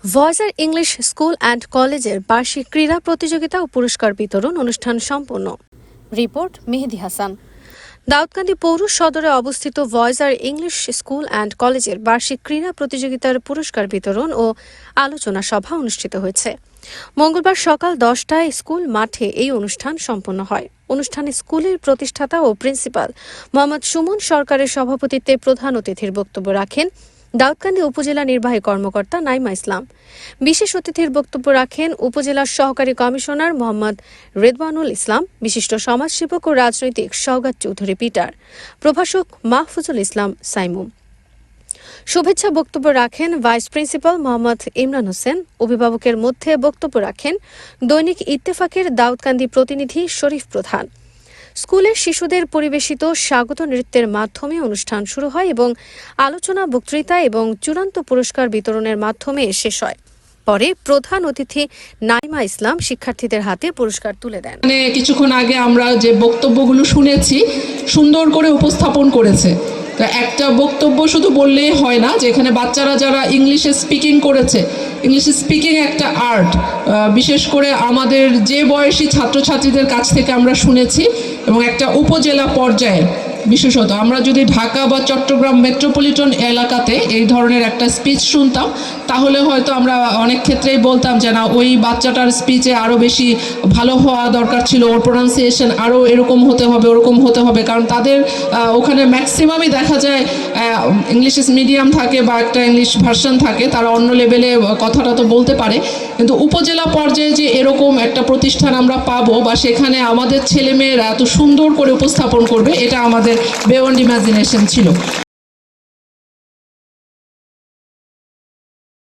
ভয়েসের English school and কলেজের বার্ষিক ক্রীড়া প্রতিযোগিতা ও পুরস্কার বিতরণ অনুষ্ঠান সম্পন্ন। রিপোর্ট মেহেদি হাসান। দাউদকান্দি পৌর সদরে অবস্থিত ভয়েসের ইংলিশ স্কুল অ্যান্ড কলেজের বার্ষিক ক্রীড়া প্রতিযোগিতার পুরস্কার বিতরণ ও আলোচনা সভা অনুষ্ঠিত হয়েছে। মঙ্গলবার সকাল 10টায় স্কুল মাঠে এই অনুষ্ঠান সম্পন্ন হয়। অনুষ্ঠানে স্কুলের প্রতিষ্ঠাতা ও প্রিন্সিপাল মোহাম্মদ সুমন সরকারের সভাপতিত্বে প্রধান অতিথির বক্তব্য রাখেন দাউদকান্দি উপজেলা নির্বাহী কর্মকর্তা নাইমা ইসলাম। বিশেষ অতিথির বক্তব্য রাখেন উপজেলার সহকারী কমিশনার মোহাম্মদ রেদওয়ানুল ইসলাম, বিশিষ্ট সমাজসেবক ও রাজনৈতিক সওগাত চৌধুরী পিটার, প্রভাষক মাহফুজুল ইসলাম সাইমুম। শুভেচ্ছা বক্তব্য রাখেন ভাইস প্রিন্সিপাল মোহাম্মদ ইমরান হোসেন। অভিভাবকের মধ্যে বক্তব্য রাখেন দৈনিক ইত্তেফাকের দাউদকান্দি প্রতিনিধি শরীফ প্রধান। স্কুলের শিশুদের পরিবেশিত স্বাগত নৃত্যের মাধ্যমে অনুষ্ঠান শুরু হয় এবং আলোচনা, বক্তৃতা এবং চূড়ান্ত পুরস্কার বিতরণের মাধ্যমে শেষ হয়। পরে প্রধান অতিথি নাইমা ইসলাম শিক্ষার্থীদের হাতে পুরস্কার তুলে দেন। কিছুক্ষণ আগে আমরা যে বক্তব্যগুলো শুনেছি সুন্দর করে উপস্থাপন করেছে। একটা বক্তব্য শুধু বললেই হয় না, যে এখানে বাচ্চারা যারা ইংলিশে স্পিকিং করেছে, ইংলিশ স্পিকিং একটা আর্ট। বিশেষ করে আমাদের যে বয়সী ছাত্রছাত্রীদের কাছ থেকে আমরা শুনেছি, এবং একটা উপজেলা পর্যায়ে বিশেষত আমরা যদি ঢাকা বা চট্টগ্রাম মেট্রোপলিটন এলাকাতে এই ধরনের একটা স্পিচ শুনতাম, তাহলে হয়তো আমরা অনেক ক্ষেত্রেই বলতাম যে না, ওই বাচ্চাটার স্পিচে আরও বেশি ভালো হওয়া দরকার ছিল, ওর প্রোনাউন্সিয়েশন আরও এরকম হতে হবে, ওরকম হতে হবে। কারণ তাদের ওখানে ম্যাক্সিমামই দেখা যায় ইংলিশ মিডিয়াম থাকে বা একটা ইংলিশ ভার্সন থাকে, তারা অন্য লেভেলে কথাটা তো বলতে পারে। কিন্তু উপজেলা পর্যায়ে যে এরকম একটা প্রতিষ্ঠান আমরা পাবো, বা সেখানে আমাদের ছেলেমেয়েরা এত সুন্দর করে উপস্থাপন করবে, এটা আমাদের বিয়ন্ড ইমাজিনেশন ছিল।